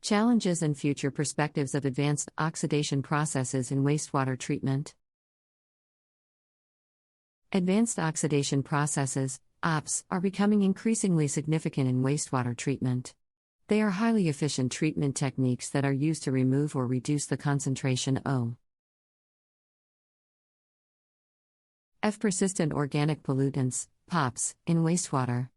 Challenges and future perspectives of advanced oxidation processes in wastewater treatment. Advanced oxidation processes, OPS, are becoming increasingly significant in wastewater treatment. They are highly efficient treatment techniques that are used to remove or reduce the concentration of persistent organic pollutants, POPs, in wastewater.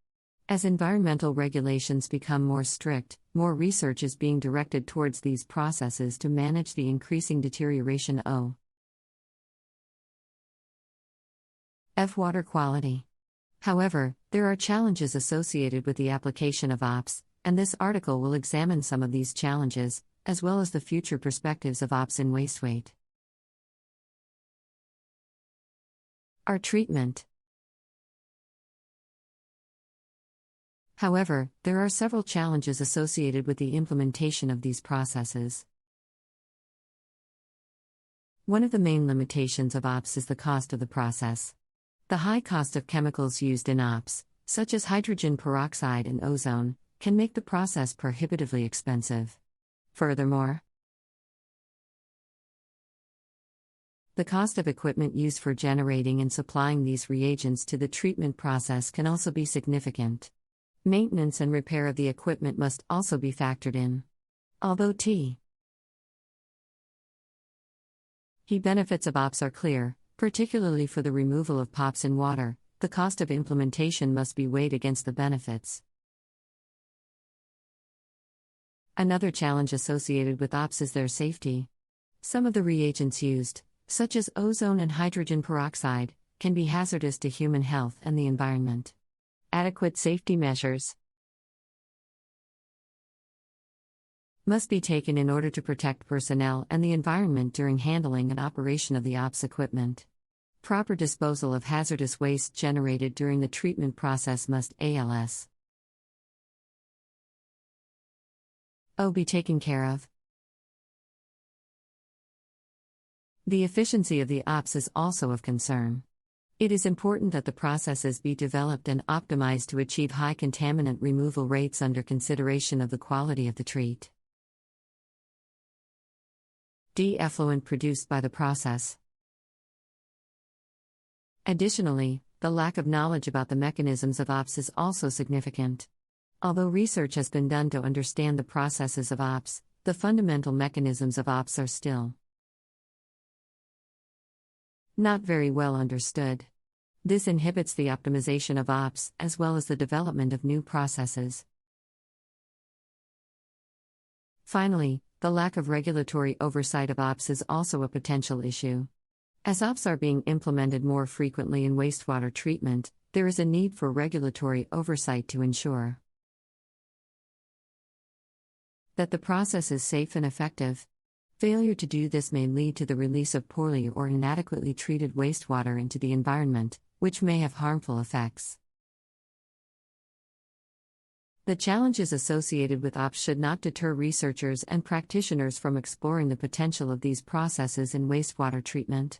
As environmental regulations become more strict, more research is being directed towards these processes to manage the increasing deterioration of water quality. However, there are challenges associated with the application of OPS, and this article will examine some of these challenges, as well as the future perspectives of OPS in wastewater treatment. However, there are several challenges associated with the implementation of these processes. One of the main limitations of OPS is the cost of the process. The high cost of chemicals used in OPS, such as hydrogen peroxide and ozone, can make the process prohibitively expensive. Furthermore, the cost of equipment used for generating and supplying these reagents to the treatment process can also be significant. Maintenance and repair of the equipment must also be factored in. Although the benefits of OPS are clear, particularly for the removal of POPs in water, the cost of implementation must be weighed against the benefits. Another challenge associated with OPS is their safety. Some of the reagents used, such as ozone and hydrogen peroxide, can be hazardous to human health and the environment. Adequate safety measures must be taken in order to protect personnel and the environment during handling and operation of the OPS equipment. Proper disposal of hazardous waste generated during the treatment process must be taken care of. The efficiency of the OPS is also of concern. It is important that the processes be developed and optimized to achieve high contaminant removal rates under consideration of the quality of the treat. Effluent produced by the process. Additionally, the lack of knowledge about the mechanisms of OPS is also significant. Although research has been done to understand the processes of OPS, the fundamental mechanisms of OPS are still not very well understood. This inhibits the optimization of OPS as well as the development of new processes. Finally, the lack of regulatory oversight of OPS is also a potential issue. As OPS are being implemented more frequently in wastewater treatment, there is a need for regulatory oversight to ensure that the process is safe and effective. Failure to do this may lead to the release of poorly or inadequately treated wastewater into the environment, which may have harmful effects. The challenges associated with OPS should not deter researchers and practitioners from exploring the potential of these processes in wastewater treatment.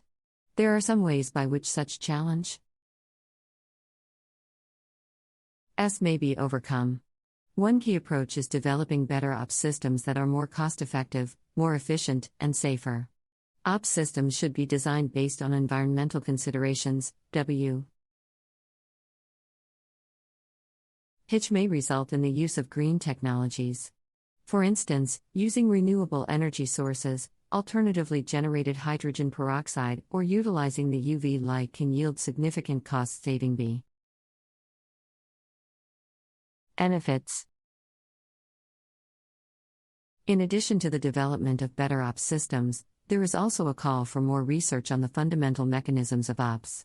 There are some ways by which such challenges may be overcome. One key approach is developing better OPS systems that are more cost-effective, more efficient, and safer. OPS systems should be designed based on environmental considerations, which may result in the use of green technologies. For instance, using renewable energy sources, alternatively generated hydrogen peroxide, or utilizing the UV light can yield significant cost-saving benefits. In addition to the development of better OPS systems, there is also a call for more research on the fundamental mechanisms of OPS.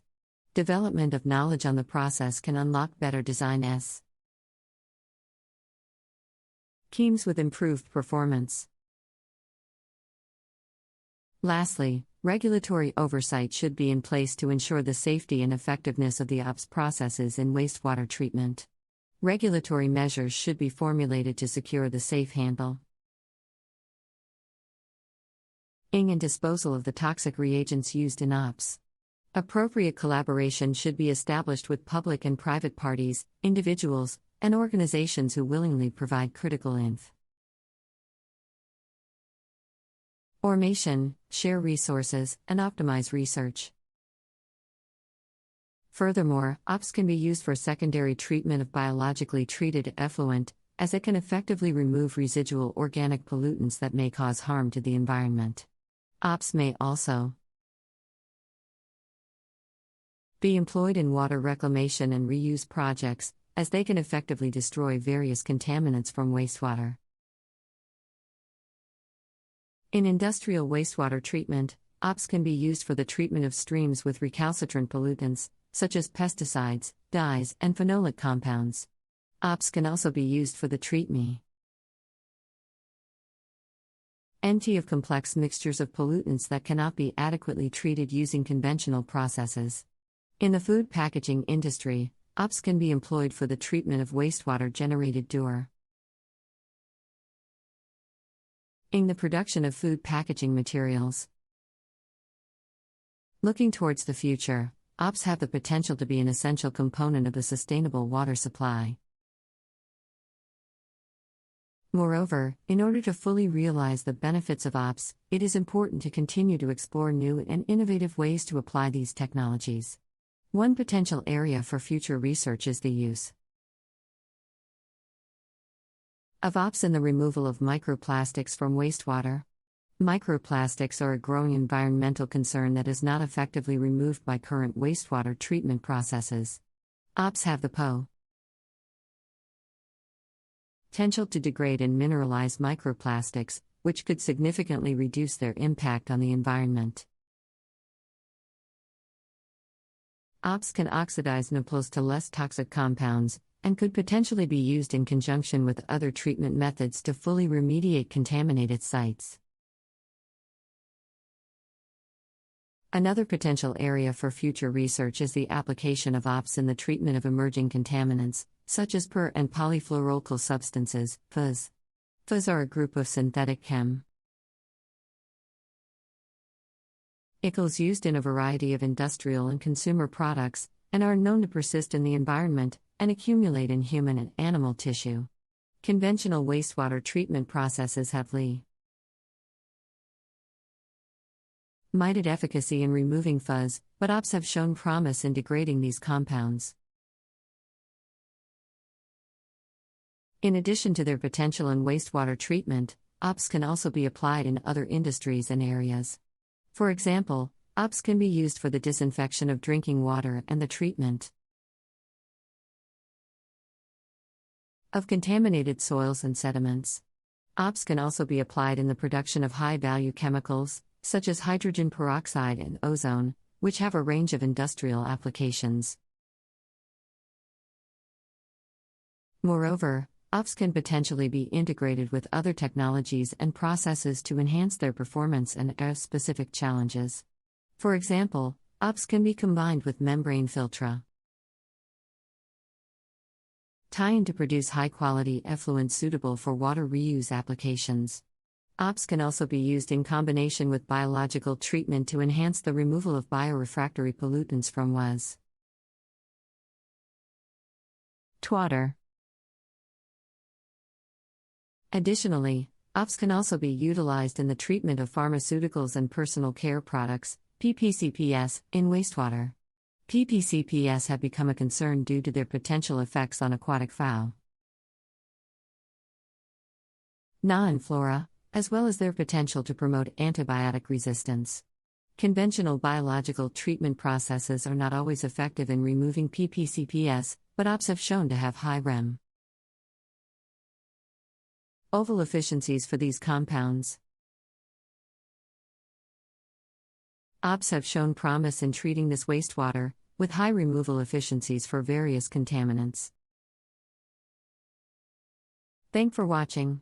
Development of knowledge on the process can unlock better design schemes with improved performance. Lastly, regulatory oversight should be in place to ensure the safety and effectiveness of the OPS processes in wastewater treatment. Regulatory measures should be formulated to secure the safe handling and disposal of the toxic reagents used in OPS. Appropriate collaboration should be established with public and private parties, individuals, and organizations who willingly provide critical Automation, share resources, and optimize research. Furthermore, OPS can be used for secondary treatment of biologically treated effluent, as it can effectively remove residual organic pollutants that may cause harm to the environment. OPS may also be employed in water reclamation and reuse projects, as they can effectively destroy various contaminants from wastewater. In industrial wastewater treatment, OPS can be used for the treatment of streams with recalcitrant pollutants, such as pesticides, dyes, and phenolic compounds. OPS can also be used for the treatment of complex mixtures of pollutants that cannot be adequately treated using conventional processes. In the food packaging industry, OPS can be employed for the treatment of wastewater generated during the production of food packaging materials. Looking towards the future, OPS have the potential to be an essential component of the sustainable water supply. Moreover, in order to fully realize the benefits of OPS, it is important to continue to explore new and innovative ways to apply these technologies. One potential area for future research is the use of OPS in the removal of microplastics from wastewater. Microplastics are a growing environmental concern that is not effectively removed by current wastewater treatment processes. OPS have the potential to degrade and mineralize microplastics, which could significantly reduce their impact on the environment. OPS can oxidize NPLs to less toxic compounds, and could potentially be used in conjunction with other treatment methods to fully remediate contaminated sites. Another potential area for future research is the application of OPS in the treatment of emerging contaminants, such as per- and polyfluoroalkyl substances, PFAS. PFAS are a group of synthetic chemicals used in a variety of industrial and consumer products, and are known to persist in the environment and accumulate in human and animal tissue. Conventional wastewater treatment processes have limited efficacy in removing PFAS, but OPS have shown promise in degrading these compounds. In addition to their potential in wastewater treatment, OPS can also be applied in other industries and areas. For example, OPS can be used for the disinfection of drinking water and the treatment of contaminated soils and sediments. OPS can also be applied in the production of high-value chemicals, such as hydrogen peroxide and ozone, which have a range of industrial applications. Moreover, OPS can potentially be integrated with other technologies and processes to enhance their performance and address specific challenges. For example, OPS can be combined with membrane filtration tie-in to produce high-quality effluent suitable for water reuse applications. OPS can also be used in combination with biological treatment to enhance the removal of biorefractory pollutants from wastewater. Additionally, OPS can also be utilized in the treatment of pharmaceuticals and personal care products, PPCPS, in wastewater. PPCPS have become a concern due to their potential effects on aquatic fauna and flora, as well as their potential to promote antibiotic resistance. Conventional biological treatment processes are not always effective in removing PPCPS, but OPS have shown to have high removal efficiencies for these compounds. OPS have shown promise in treating this wastewater, with high removal efficiencies for various contaminants. Thanks for watching.